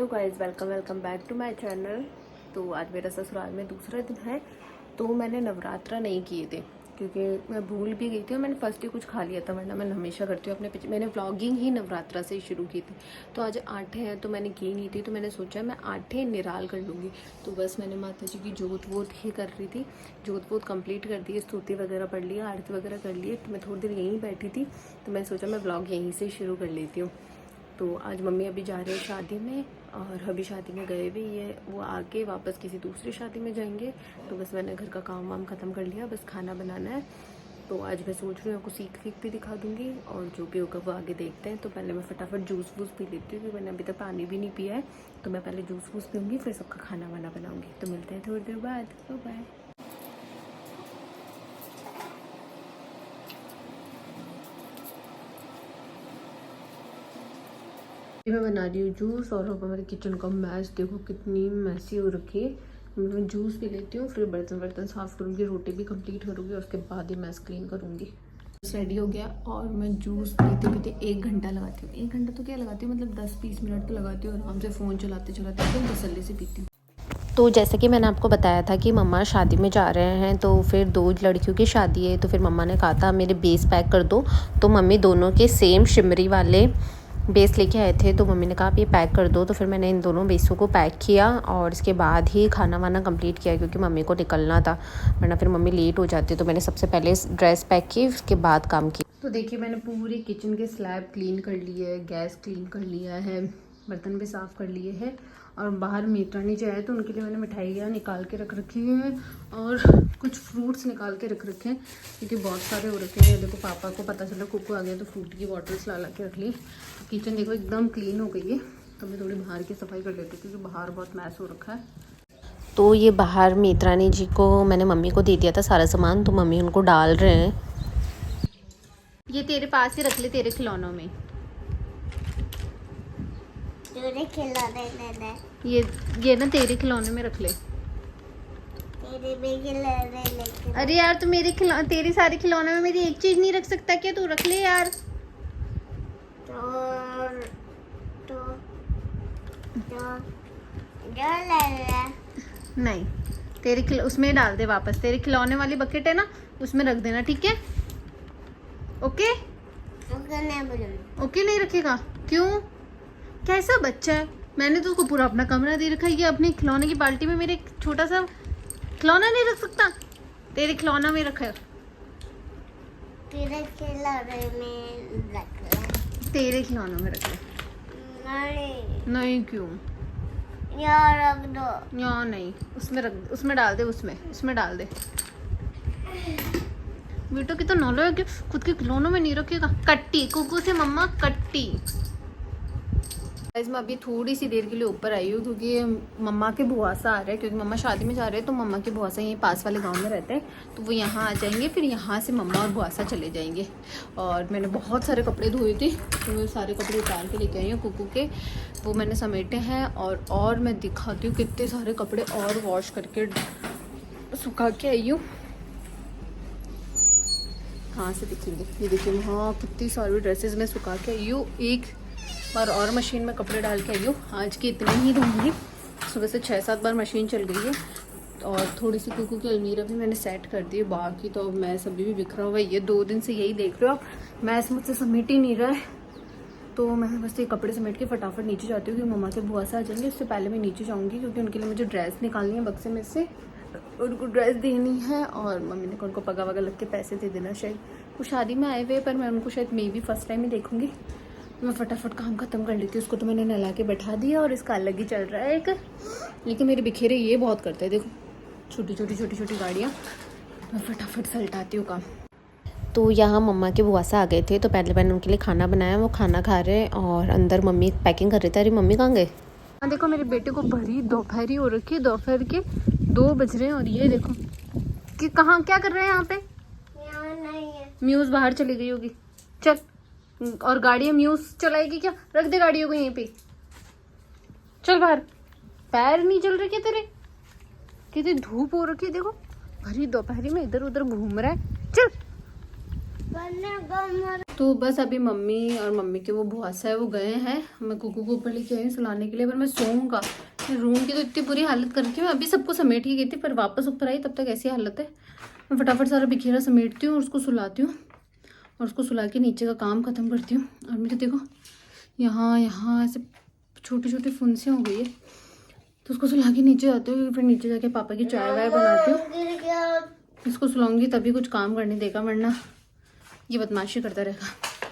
Hello guys, welcome back to my channel. तो आज मेरा ससुराल में दूसरा दिन है। तो मैंने नवरात्रा नहीं किए थे क्योंकि मैं भूल भी गई थी और मैंने फर्स्ट डे कुछ खा लिया था, वरना मैं हमेशा करती हूँ मैंने व्लॉगिंग ही नवरात्रा से ही शुरू की थी। तो आज आठे हैं तो मैंने की नहीं थी, तो मैंने सोचा मैं आठे निराल कर लूँगी। तो बस मैंने माता जी की जोत वोत ही कर रही थी, जोत वोत कंप्लीट कर दी, स्तुति वगैरह पढ़ लिया, आरती वगैरह कर लिए। तो मैं थोड़ी देर यहीं बैठी थी, तो मैंने सोचा मैं व्लॉग यहीं से शुरू कर लेती हूँ। तो आज मम्मी अभी जा रहे हैं शादी में, और अभी शादी में गए भी ये, वो आके वापस किसी दूसरी शादी में जाएंगे। तो बस मैंने घर का काम वाम ख़त्म कर लिया, बस खाना बनाना है। तो आज मैं सोच रही हूँ आपको सीख भी दिखा दूँगी, और जो भी होगा वो आगे देखते हैं। तो पहले मैं फटाफट जूस वूस पी लेती हूँ क्योंकि मैंने अभी तक पानी भी नहीं पिया है। तो मैं पहले जूस वूस पीऊँगी, फिर सबका खाना वाना बनाऊँगी। तो मिलते हैं थोड़ी देर बाद, बाय। मैं बना रही हूँ जूस, और हमारे किचन का मैस देखो कितनी मैसी हो रखी है। मैं जूस पी लेती हूँ, फिर बर्तन साफ करूँगी, रोटी भी कंप्लीट करूँगी, उसके बाद ही मैस क्लीन करूँगी। रेडी हो गया, और मैं जूस पीते पीते 1 घंटा लगाती हूँ। 1 घंटा तो क्या लगाती हूँ, मतलब 10-20 मिनट तो लगाती हूँ आराम से, फ़ोन चलाते चलाते एकदम तसल्ली से पीती हूँ। तो जैसे कि मैंने आपको बताया था कि मम्मा शादी में जा रहे हैं, तो फिर 2 लड़कियों की शादी है। तो फिर मम्मा ने कहा था मेरे बेस पैक कर दो। तो मम्मी दोनों के सेम शिमरी वाले बेस लेके आए थे, तो मम्मी ने कहा आप ये पैक कर दो। तो फिर मैंने इन दोनों बेसों को पैक किया, और इसके बाद ही खाना वाना कंप्लीट किया क्योंकि मम्मी को निकलना था, वरना फिर मम्मी लेट हो जाती। तो मैंने सबसे पहले ड्रेस पैक की, उसके बाद काम किया। तो देखिए मैंने पूरी किचन के स्लैब क्लीन कर लिए है, गैस क्लीन कर लिया है, बर्तन भी साफ़ कर लिए हैं, और बाहर मीतरानी जो है तो उनके लिए मैंने मिठाइयाँ निकाल के रख रखी हैं, और कुछ फ्रूट्स निकाल के रख रखे हैं क्योंकि बहुत सारे हो रखे हैं। देखो पापा को पता चला कुकू आ गया तो फ्रूट की बॉटल्स ला के रख ली। तो किचन देखो एकदम क्लीन हो गई है। तो मैं थोड़ी बाहर की सफाई कर लेती हूँ क्योंकि बाहर बहुत मैस हो रखा है। तो ये बाहर मित्रानी जी को मैंने मम्मी को दे दिया था सारा सामान, तो मम्मी उनको डाल रहे हैं। ये तेरे पास ही रख ले, तेरे खिलौनों में। तेरे खिलौने लेने, ये ना तेरे खिलौने में रख ले। तेरे भी खिलौने लेके। अरे यार तू तेरी सारी खिलौने में मेरी एक चीज नहीं रख सकता क्या? तू रख ले यार। तो तो जो ले ले। नहीं, उसमें डाल दे वापस। तेरे खिलौने वाली बकेट है ना, उसमें रख देना, ठीक है? ओके? ओके नहीं बोलूँ। ओके नहीं रखेगा? क्यों? कैसा बच्चा है? मैंने तो उसको पूरा अपना कमरा दे रखा है, ये अपने खिलौने की बाल्टी में मेरे एक छोटा सा खिलौना नहीं रख सकता? तेरे खिलौना में रखा है। तेरे खिलौने में रख ले। तेरे खिलौनों में रख ले। नहीं नहीं क्यों? यार रख दो। यहाँ नहीं, उसमें डाल दे, उसमें डाल दे। बेटो की तो नॉलेज है कि खुद के खिलौनों में नहीं रखेगा। कट्टी कुकू से मम्मा कट्टी। मैं अभी थोड़ी सी देर के लिए ऊपर आई हूँ क्योंकि मम्मा के बुआसा आ रहे हैं, क्योंकि मम्मा शादी में जा रहे हैं। तो मम्मा के बुआसा यहीं पास वाले गांव में रहते हैं, तो वो यहाँ आ जाएंगे, फिर यहाँ से मम्मा और बुआसा चले जाएंगे। और मैंने बहुत सारे कपड़े धोए थे, तो मैं सारे कपड़े उतार के लेके आई हूँ कुकू के, वो मैंने समेटे हैं। और मैं दिखाती हूँ कितने सारे कपड़े और वॉश करके सुखा के आई हूँ। कहाँ से दिखेंगे? ये देखिए वहाँ कितनी सारी ड्रेसेस मैं सुखा के आई हूँ। एक बार और मशीन में कपड़े डाल के आई हूँ, आज के इतने ही धोंगी। सुबह से 6-7 बार मशीन चल गई है। और थोड़ी सी कुकू की अलमीरा भी मैंने सेट कर दी है। बाकी तो अब मैस अभी भी बिखरा हुआ है, ये 2 दिन से यही देख रहे हो, मैस मुझसे समेट ही नहीं रहा है। तो मैं बस ये कपड़े समेट के फटाफट नीचे जाती हूँ क्योंकि मम्मा के बुआ से आ जाएंगे। उससे पहले मैं नीचे जाऊँगी क्योंकि उनके लिए मुझे ड्रेस निकालनी है बक्से में से, उनको ड्रेस देनी है। और मम्मी ने उनको पगा वगा लग के पैसे दे देना शायद। वो शादी में आए हुए, पर मैं उनको शायद मे भी फर्स्ट टाइम ही देखूंगी। मैं फटाफट काम खत्म कर लेती हूँ। उसको तो मैंने नहला के बैठा दिया, और इसका अलग ही चल रहा है एक। लेकिन मेरे बिखेरे ये बहुत करते हैं, देखो छोटी गाड़ियाँ। मैं फटाफट सलटाती हूँ काम। तो यहाँ मम्मा के बुआ से आ गए थे, तो पहले मैंने उनके लिए खाना बनाया, वो खाना खा रहे हैं, और अंदर मम्मी पैकिंग कर रहे थे। अरे मम्मी कहाँ गए? हाँ देखो मेरे बेटे को भरी दोपहरी हो रखी है, दोपहर के 2 बज रहे हैं। और ये देखो कि कहाँ क्या कर रहे हैं यहाँ पे। यहाँ नहीं है। म्यूज़ बाहर चली गई होगी, चल। और गाड़ियाँ म्यूज़ चलाएगी क्या? रख दे गाड़ियों को यहीं पे, चल बाहर। पैर नहीं चल रहे क्या तेरे? कितनी धूप हो रखी है, देखो भरी दोपहरी में इधर उधर घूम रहा है, चल। तो बस अभी मम्मी और मम्मी के वो बुआसा है वो गए हैं, मैं कुकू को ऊपर लेके आई हूँ सुलाने के लिए। पर मैं सोऊंगा, रूम की तो इतनी बुरी हालत कर रखी है। मैं अभी सबको समेट ही गई थी, पर वापस ऊपर आई तब तक ऐसी हालत है। मैं फटाफट सारा बिखेरा समेटती हूँ और उसको सुलाती हूँ, और उसको सुला के नीचे का काम ख़त्म करती हूँ। और मुझे देखो यहाँ ऐसे छोटी छोटी फुंसियाँ हो गई है, तो उसको सुला के नीचे आती हूँ। फिर नीचे जाके पापा की चाय वाय बनाती हूँ। इसको सुलाऊंगी तभी कुछ काम करने देगा, वरना ये बदमाशी करता रहेगा।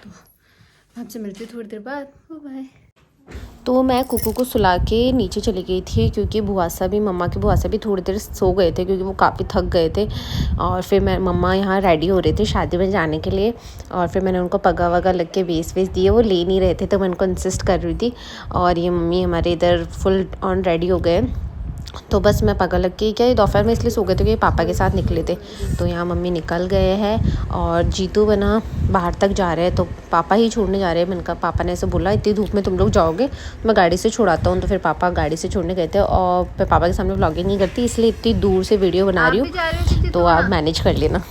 तो आपसे मिलती हूँ थोड़ी देर बाद, बाय। तो मैं कुकू को सुला के नीचे चली गई थी, क्योंकि बुआसा भी, मम्मा के बुआसा भी थोड़ी देर सो गए थे, क्योंकि वो काफ़ी थक गए थे। और फिर मम्मा यहाँ रेडी हो रहे थे शादी में जाने के लिए, और फिर मैंने उनको पगा वगा लग के वेस दिए। वो ले नहीं रहे थे, तो मैं उनको इंसिस्ट कर रही थी। और ये मम्मी हमारे इधर फुल ऑन रेडी हो गए। तो बस मैं पगा लग के, क्या ये दोपहर में इसलिए सो गए थे कि पापा के साथ निकले थे। तो यहाँ मम्मी निकल गए हैं और जीतू बना बाहर तक जा रहे हैं, तो पापा ही छोड़ने जा रहे हैं। मैंने कहा, पापा ने ऐसे बोला इतनी धूप में तुम लोग जाओगे, मैं गाड़ी से छुड़ाता हूँ। तो फिर पापा गाड़ी से छोड़ने गए थे, और मैं पापा के सामने व्लॉगिंग नहीं करती, इसलिए इतनी दूर से वीडियो बना रही हूँ, तो आप मैनेज कर लेना।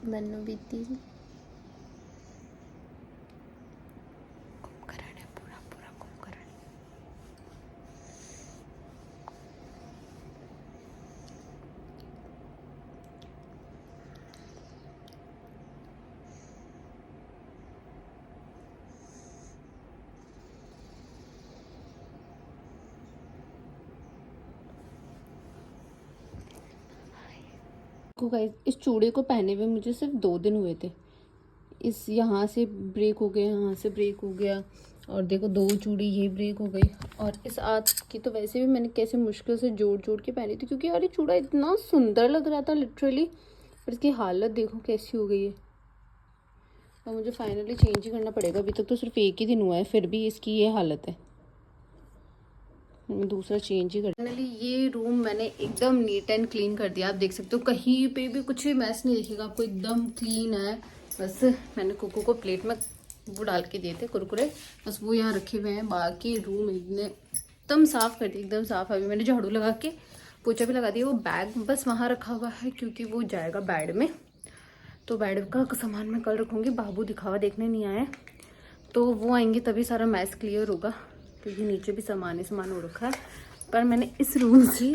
मनु बीती गाइस, इस चूड़े को पहने हुए मुझे सिर्फ 2 दिन हुए थे। इस यहाँ से ब्रेक हो गया, यहाँ से ब्रेक हो गया, और देखो 2 चूड़ी ये ब्रेक हो गई। और इस आँख की तो वैसे भी मैंने कैसे मुश्किल से जोड़ जोड़ के पहनी थी, क्योंकि यार ये चूड़ा इतना सुंदर लग रहा था लिटरली, पर इसकी हालत देखो कैसी हो गई है। और मुझे फाइनली चेंज ही करना पड़ेगा। अभी तक तो सिर्फ 1 ही दिन हुआ है, फिर भी इसकी ये हालत है। मैं दूसरा चेंज ही कर। फाइनली ये रूम मैंने एकदम नीट एंड क्लीन कर दिया। आप देख सकते हो कहीं पे भी कुछ भी मैस नहीं दिखेगा आपको, एकदम क्लीन है। बस मैंने कुकू को प्लेट में वो डाल के दिए थे कुरकुरे, बस वो यहाँ रखे हुए हैं। बाकी रूम एकदम साफ़ कर दिया, एकदम साफ़। अभी मैंने झाड़ू लगा के पोछा भी लगा दिया। वो बैग बस वहाँ रखा हुआ है, क्योंकि वो जाएगा बेड में, तो बेड का सामान मैं कल रखूँगी। बाबू दिखावा देखने नहीं आए, तो वो आएंगे तभी सारा मैस क्लियर होगा, क्योंकि नीचे भी सामान हो रखा है। पर मैंने इस रूम से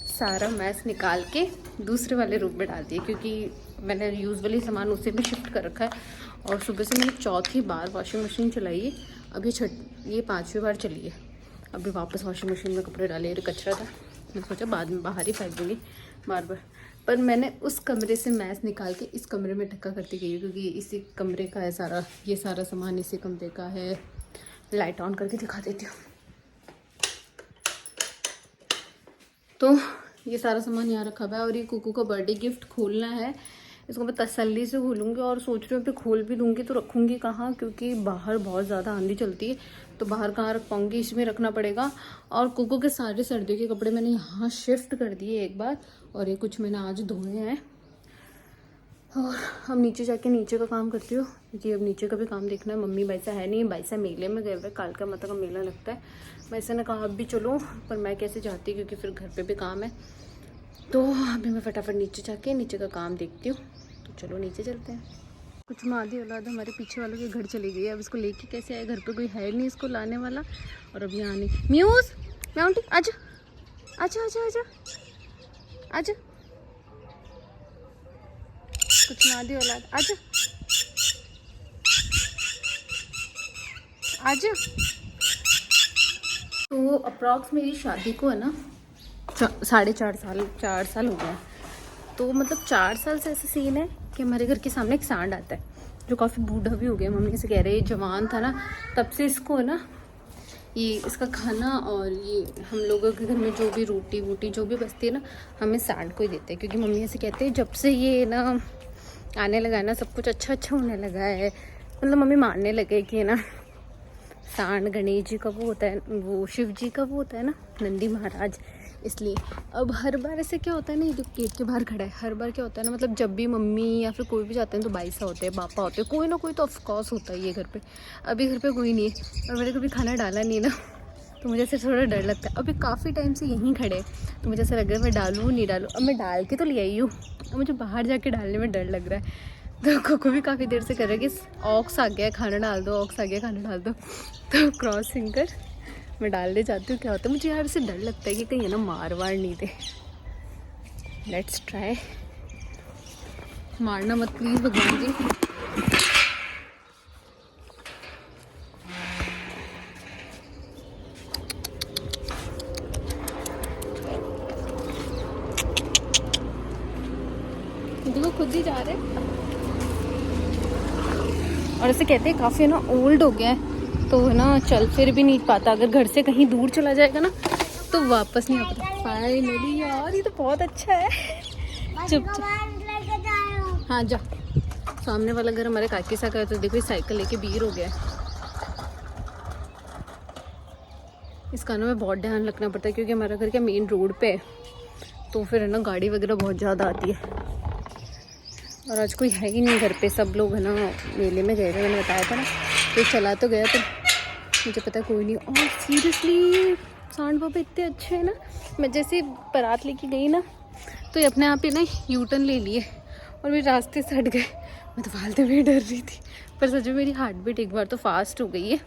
सारा मैस निकाल के दूसरे वाले रूम में डाल दिया, क्योंकि मैंने यूजुअली सामान उसे भी शिफ्ट कर रखा है। और सुबह से मैंने 4थी बार वॉशिंग मशीन चलाई है, अब ये 5वीं बार चली है। अभी वापस वॉशिंग मशीन में कपड़े डाले, कचरा था, मैं सोचा बाद में बाहर ही फेंक दूँगी बार बार। पर मैंने उस कमरे से मैस निकाल के इस कमरे में ढक्का करती गई, क्योंकि इसी कमरे का है सारा, ये सारा सामान इसी कमरे का है। लाइट ऑन करके दिखा देती हूँ। तो ये सारा सामान यहाँ रखा हुआ है, और ये कुकू का बर्थडे गिफ्ट खोलना है। इसको मैं तसल्ली से खोलूँगी, और सोच रही हूँ फिर खोल भी लूँगी तो रखूँगी कहाँ, क्योंकि बाहर बहुत ज़्यादा आंधी चलती है, तो बाहर कहाँ रख पाऊँगी, इसमें रखना पड़ेगा। और कुकू के सारे सर्दियों के कपड़े मैंने यहाँ शिफ्ट कर दिए एक बार, और ये कुछ मैंने आज धोए हैं। और अब नीचे जाके नीचे का काम करती हूँ, क्योंकि अब नीचे का भी काम देखना है। मम्मी भाईसा है नहीं, भाईसा मेले में गए हुए, कालका माता का मेला लगता है। वैसे ने कहा अब भी चलो, पर मैं कैसे जाती, क्योंकि फिर घर पे भी काम है। तो अभी मैं फटाफट नीचे जाके नीचे का काम देखती हूँ। तो चलो नीचे चलते हैं। कुछ मादी औलाद हमारे पीछे वालों के घर चली गई है। अब इसको लेके कैसे आए, घर पे कोई है नहीं इसको लाने वाला। और अभी आने म्यूज म्याउंटी आजा आजा आजा आजा आजा, कुछ मादी औलाद आजा आजा। तो अप्रॉक्स मेरी शादी को है ना 4 साल हो गया। तो मतलब 4 साल से ऐसा सीन है कि हमारे घर के सामने एक सांड आता है, जो काफ़ी बूढ़ा भी हो गया। मम्मी से कह रहे हैं जवान था ना तब से इसको है ना, ये इसका खाना और ये हम लोगों के घर में जो भी रोटी वोटी जो भी बचती है ना, हमें सांड को ही देते हैं। क्योंकि मम्मी ऐसे कहते हैं जब से ये ना आने लगा है ना, सब कुछ अच्छा अच्छा होने लगा है। मतलब मम्मी मानने लगे कि ना सांड गणेश जी का वो होता है, वो शिव जी का वो होता है ना, नंदी महाराज, इसलिए। अब हर बार ऐसे क्या होता है ना, ये जो गेट के बाहर खड़ा है, हर बार क्या होता है ना, मतलब जब भी मम्मी या फिर कोई भी जाते हैं तो बाईसा होते हैं, पापा होते हैं, कोई ना कोई तो ऑफकोर्स होता है ये घर पे। अभी घर पे कोई नहीं है और मैंने कभी खाना डाला नहीं ना, तो मुझे ऐसे थोड़ा डर लगता है। अभी काफ़ी टाइम से यहीं खड़े हैं तो मुझे ऐसा लग रहा है मैं डालूँ नहीं डालूँ। अब मैं डाल के तो ले आई हूँ, अब मुझे बाहर जाके डालने में डर लग रहा है। तो कोको भी काफ़ी देर से कर रहा है कि ऑक्स आ गया है खाना डाल दो, ऑक्स आ गया खाना डाल दो। तो क्रॉसिंग कर मैं डालने जाती हूँ, क्या होता है मुझे यार से डर लगता है कि कहीं है ना मार वार नहीं दे। Let's try. मारना मत प्लीज़ भगवान जी। देखो खुद ही जा रहे हैं। और ऐसे कहते हैं काफ़ी ना ओल्ड हो गया है तो है ना चल फिर भी नहीं पाता, अगर घर से कहीं दूर चला जाएगा ना तो वापस नहीं आ पाता। फाइनली यार ये तो बहुत अच्छा है। चुप चुप, हाँ जा। सामने वाला घर हमारे काकी सा का है, तो देखो इस साइकिल लेके बीर हो गया है। इस कानों में बहुत ध्यान रखना पड़ता है क्योंकि हमारा घर क्या मेन रोड पे है, तो फिर है ना गाड़ी वगैरह बहुत ज़्यादा आती है। और आज कोई है ही नहीं घर पे, सब लोग है ना मेले में गए थे, मैंने बताया था ना, तो चला तो गया, तो मुझे पता है कोई नहीं। और सीरियसली सांड बाबा इतने अच्छे हैं ना, मैं जैसे बारात लेके गई ना तो ये अपने आप ही ना यू टर्न ले लिए और मेरे रास्ते से हट गए। मैं तो फालतू में डर रही थी, पर सच में मेरी हार्ट बीट एक बार तो फास्ट हो गई है।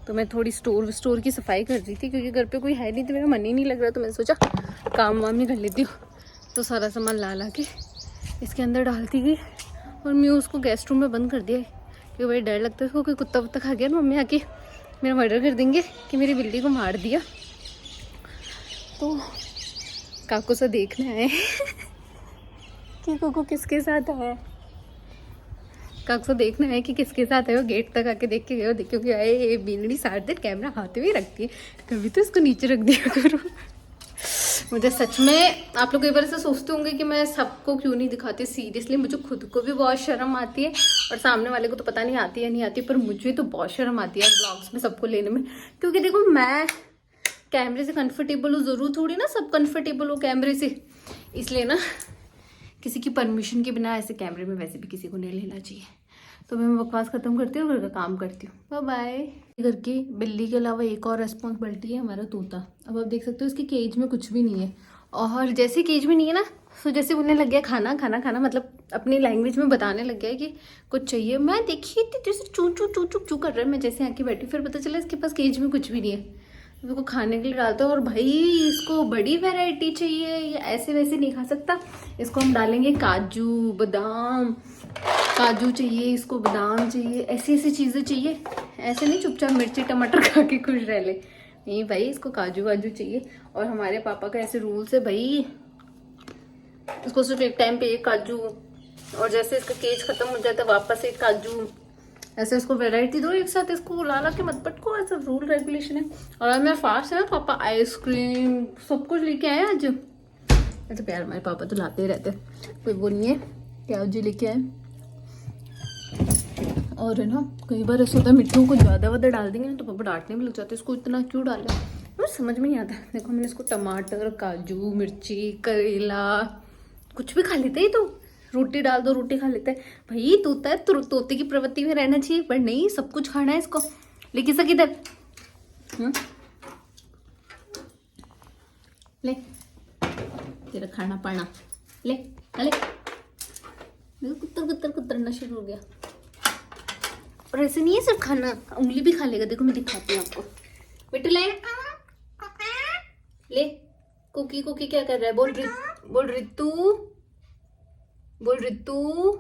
तो मैं थोड़ी स्टोर की सफाई कर रही थी क्योंकि घर पे कोई है नहीं, तो मेरा मन ही नहीं लग रहा, तो मैंने सोचा काम वाम ही कर लेती हूँ। तो सारा सामान ला के इसके अंदर डालती गई और मैं उसको गेस्ट रूम में बंद कर दिया क्योंकि बड़ी डर लगता है उसको कोई कुत्ता वुत्ता खा गया, मम्मी आके मेरा मर्डर कर देंगे कि मेरी बिल्ली को मार दिया। तो काकू से देखने आए कि कोको किसके साथ आया, काकू से देखने आए कि किसके साथ है। वो गेट तक आके देख के गए, देखो कि आए ये बिगड़ी साथ दिन कैमरा हाथ में ही रखती है, कभी तो इसको नीचे रख दिया करो। मुझे सच में आप लोग कई बार ऐसे सोचते होंगे कि मैं सबको क्यों नहीं दिखाती, सीरियसली मुझे खुद को भी बहुत शर्म आती है और सामने वाले को तो पता नहीं आती है नहीं आती, पर मुझे तो बहुत शर्म आती है ब्लॉग्स में सबको लेने में। क्योंकि देखो मैं कैमरे से कंफर्टेबल हूँ, ज़रूर थोड़ी ना सब कंफर्टेबल हो कैमरे से, इसलिए ना किसी की परमिशन के बिना ऐसे कैमरे में वैसे भी किसी को नहीं लेना चाहिए। तो मैं बकवास खत्म करती हूँ, घर का काम करती हूँ, बाय बाय। घर की बिल्ली के अलावा एक और रेस्पॉन्सिबिलिटी है हमारा तोता। अब आप देख सकते हो इसकी केज में कुछ भी नहीं है, और जैसे केज में नहीं है ना तो जैसे बोलने लग गया खाना खाना खाना, मतलब अपनी लैंग्वेज में बताने लग गया है कि कुछ चाहिए। मैं देखी थी जैसे चू चू चू चू चू कर रहा है, मैं जैसे आके बैठी, फिर पता चला इसके पास केज में कुछ भी नहीं है। इसको खाने के लिए डालता है और भाई इसको बड़ी वैरायटी चाहिए, ये ऐसे वैसे नहीं खा सकता। इसको हम डालेंगे काजू बादाम, काजू चाहिए इसको, बादाम चाहिए, ऐसी ऐसी चीज़ें चाहिए। ऐसे नहीं चुपचाप मिर्ची टमाटर खा के खुश रह ले, नहीं भाई इसको काजू वाजू चाहिए। और हमारे पापा का ऐसे रूल्स है भाई, इसको सिर्फ एक टाइम पे एक काजू, और जैसे इसका केज खत्म हो जाता है वापस एक काजू, ऐसे इसको वैरायटी दो एक साथ, इसको ला के मत पटको, ऐसा रूल रेगुलेशन है। और आज मेरा फास्ट है ना, पापा आइसक्रीम सब कुछ लेके आए आज। ऐसे प्यार हमारे पापा तो लाते ही रहते, कोई वो नहीं है। प्याज जी लेके आए, और है ना कई बार ऐसा होता है मिट्टू को ज़्यादा डाल देंगे ना तो पापा डांटने में लग जाते हैं, इसको इतना क्यों डाला, मुझे समझ में नहीं आता। देखो मैंने इसको टमाटर काजू मिर्ची करेला कुछ भी खा लेते ही, तो रोटी डाल दो रोटी खा लेते हैं। भाई तोता है तो तोते की प्रवृत्ति में रहना चाहिए, पर नहीं सब कुछ खाना है इसको। लेकिन सक इधर ले तेरा खाना पाना ले ले। देखो कुत्तर कुत्तर कुत्तरना शुरू हो गया। और ऐसे नहीं है सिर्फ खाना, उंगली भी खा लेगा। देखो मैं दिखाती हूँ आपको, बेटे ले ले। कुकी कुकी क्या कर रहा है, बोल रितू, बोल रितू।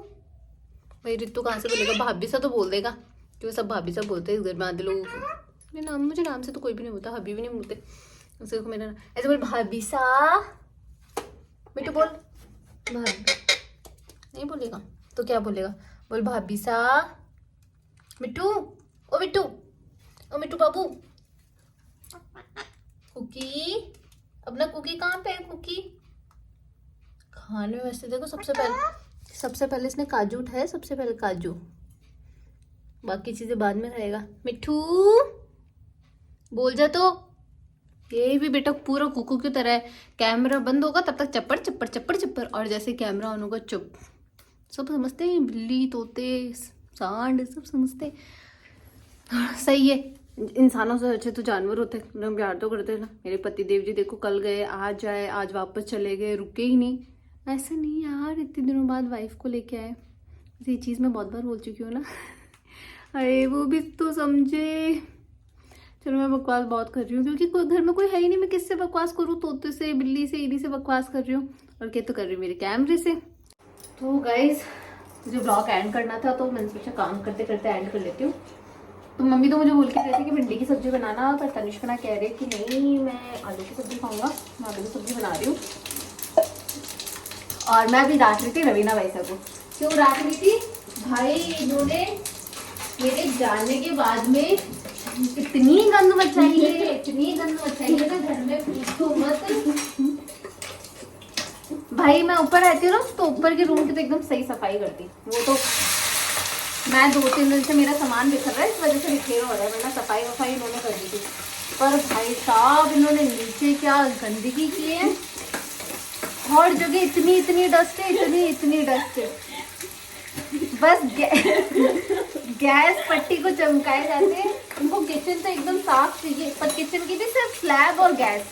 भाई रितू कहाँ से बोलेगा, भाभी सा तो बोल देगा, क्योंकि सब भाभी सा बोलते हैं इस घर में आधे लोगों को। मेरे नाम, मुझे नाम से तो कोई भी नहीं बोलता, हबी भी नहीं बोलते उसे। मेरा नाम ऐसे बोल, भाभी सा। बेटू बोल, भाभी नहीं बोलेगा तो क्या बोलेगा, बोल भाभी सा। मिट्टू ओ मिट्टू, ओ मिट्टू बाबू। कुकी, अब ना कुकी कहाँ पे है, कुकी खाने में वैसे देखो सबसे पहले इसने काजू उठाया, सबसे पहले काजू, बाकी चीजें बाद में खाएगा। मिट्ठू बोल जा तो। ये भी बेटा पूरा कुकू की तरह है, कैमरा बंद होगा तब तक चप्पड़ चप्पड़ चप्पड़ चप्पड़, और जैसे कैमरा ऑन होगा चुप। सब समझते हैं, बिल्ली तोते सांड सब समझते हैं। सही है, इंसानों से अच्छे तो जानवर होते हैं, हम प्यार तो करते हैं ना। मेरे पति देव जी देखो कल गए, आज आए, आज वापस चले गए, रुके ही नहीं। ऐसा नहीं यार, इतने दिनों बाद वाइफ को लेके आए। ये चीज़ मैं बहुत बार बोल चुकी हूँ ना। अरे वो भी तो समझे। चलो मैं बकवास बहुत कर रही हूँ क्योंकि कोई घर में कोई है ही नहीं, मैं किससे बकवास करूँ? तोते से, बिल्ली से, इन्हीं से बकवास कर रही हूँ। और क्या तो कर रही हूँ मेरे कैमरे से। तो गाइज मुझे ब्लॉग एंड करना था तो मैंने सोचा काम करते करते एंड कर लेती हूँ। तो मम्मी तो मुझे बोल के रही थी कि भिंडी की सब्जी बनाना, पर तनिष्का कह रही कि नहीं मैं आलू की सब्जी खाऊंगा। मैं आलू की सब्जी बना रही हूँ। और मैं अभी डांट रही थी रवीना वैसा को। क्यों डांट रही थी? भाई इन्होंने मेरे जाने के बाद में इतनी गंद मचाई है, इतनी गंद मचाई है ना घर में, पूछो मत। भाई मैं ऊपर रहती हूँ ना, तो ऊपर के रूम की तो एकदम सही सफाई करती। वो तो मैं 2-3 दिन से मेरा सामान बिखर रहा है, इस वजह से बिखेर हो रहा है, वरना सफाई वफाई इन्होंने कर दी थी। पर भाई साहब इन्होंने नीचे क्या गंदगी की है, हर जगह इतनी इतनी डस्ट है, इतनी इतनी डस्ट है। बस गैस पट्टी को चमकाए जाते हैं। उनको किचन तो एकदम साफ चाहिए, पर किचन की भी सिर्फ स्लैब और गैस,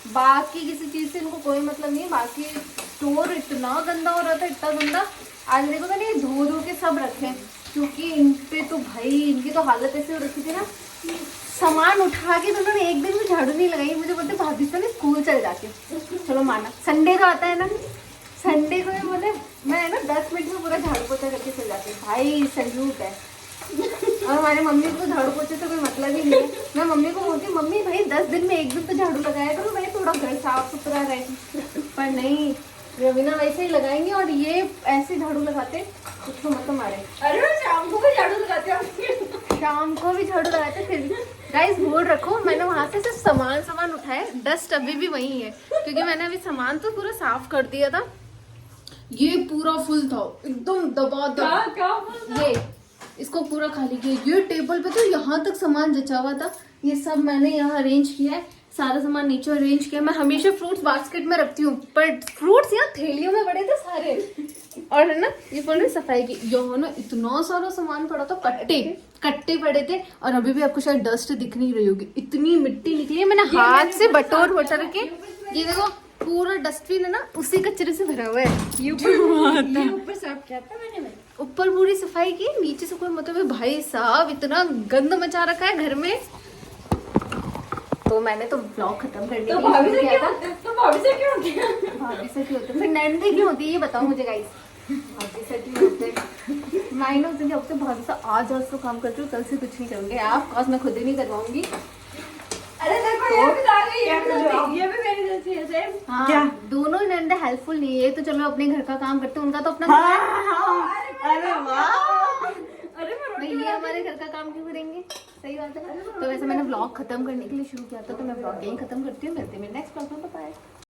बाकी किसी चीज से इनको कोई मतलब नहीं है। बाकी स्टोर इतना गंदा हो रहा था, इतना गंदा। आज देखो मैंने धो धो के सब रखे, क्योंकि इन पे तो भाई इनकी तो हालत ऐसे हो रखी थी ना, सामान उठा के तो उन्होंने एक दिन भी झाड़ू नहीं लगाई। मुझे बोलते भाभी से स्कूल चल जाती हूँ। चलो माना, संडे को आता है ना, संडे को भी बोले मैं ना 10 मिनट में पूरा झाड़ू पोछा करके चल जाती हूँ। भाई सैल्यूट है। और हमारे मम्मी को झाड़ू पोछे से कोई मतलब ही नहीं है। मैं मम्मी को बोलती मम्मी भाई 10 दिन में एक दिन तो झाड़ू लगाया करो भाई, थोड़ा घर साफ सुथरा रहे। पर नहीं, रवीना वैसे ही लगाएंगे और ये ऐसे झाड़ू लगाते, कुछ मत मारे। अरे मैं शाम को भी झाड़ू लगाते हैं, शाम को भी झाड़ू लगाते। फिर गाइस बोल रखो, मैंने वहां से सिर्फ सामान उठाया, डस्ट अभी भी वही है, क्योंकि मैंने अभी सामान तो पूरा साफ कर दिया था। ये पूरा फुल था एकदम दबा ये इसको पूरा खाली किया। ये टेबल पे तो यहाँ तक सामान जचा हुआ था, ये सब मैंने यहाँ अरेंज किया है, सारा सामान नीचे अरेंज किया। मैं हमेशा फ्रूट्स बास्केट में रखती हूँ, पर फ्रूट्स यहाँ थैलियों में पड़े थे सारे। और है ना ये पूरी सफाई की, यहाँ ना इतना सारा सामान पड़ा था, कट्टे पड़े थे। और अभी भी आपको शायद डस्ट दिख नहीं रही होगी, इतनी मिट्टी निकली है। मैंने हाथ से बटोर के, ये देखो पूरा डस्टबिन है ना उसी कचरे से भरा हुआ है। ये ऊपर साफ किया था मैंने, ऊपर पूरी सफाई की, नीचे से कोई मतलब है। भाई साहब इतना गंद मचा रखा है घर में। तो मैंने तो ब्लॉग खत्म करने के लिए किया था। तो भाभी से क्यों होते फिर नैंदे क्यों होती है ये बताओ मुझे गाइस। भाभी से क्यों होते माइनस दिन अब से भाभी से आज तो काम करती हूँ, कल से कुछ नहीं करूँगी। आप कॉज मैं खुद ही नहीं करवाऊंगी। अरे देखो ये भी मेरी जैसी है सेम। हाँ, क्या दोनों ही नंदे हेल्पफुल नहीं है, तो चलो अपने घर का काम करते हैं, उनका तो अपना। अरे वाह, अरे ये हमारे घर का काम क्यों करेंगे? सही बात है। तो वैसे मैंने ब्लॉग खत्म करने के लिए शुरू किया था, तो मैं ब्लॉग यहीं खत्म करती हूँ। मिलते हैं नेक्स्ट ब्लॉग में, बाय।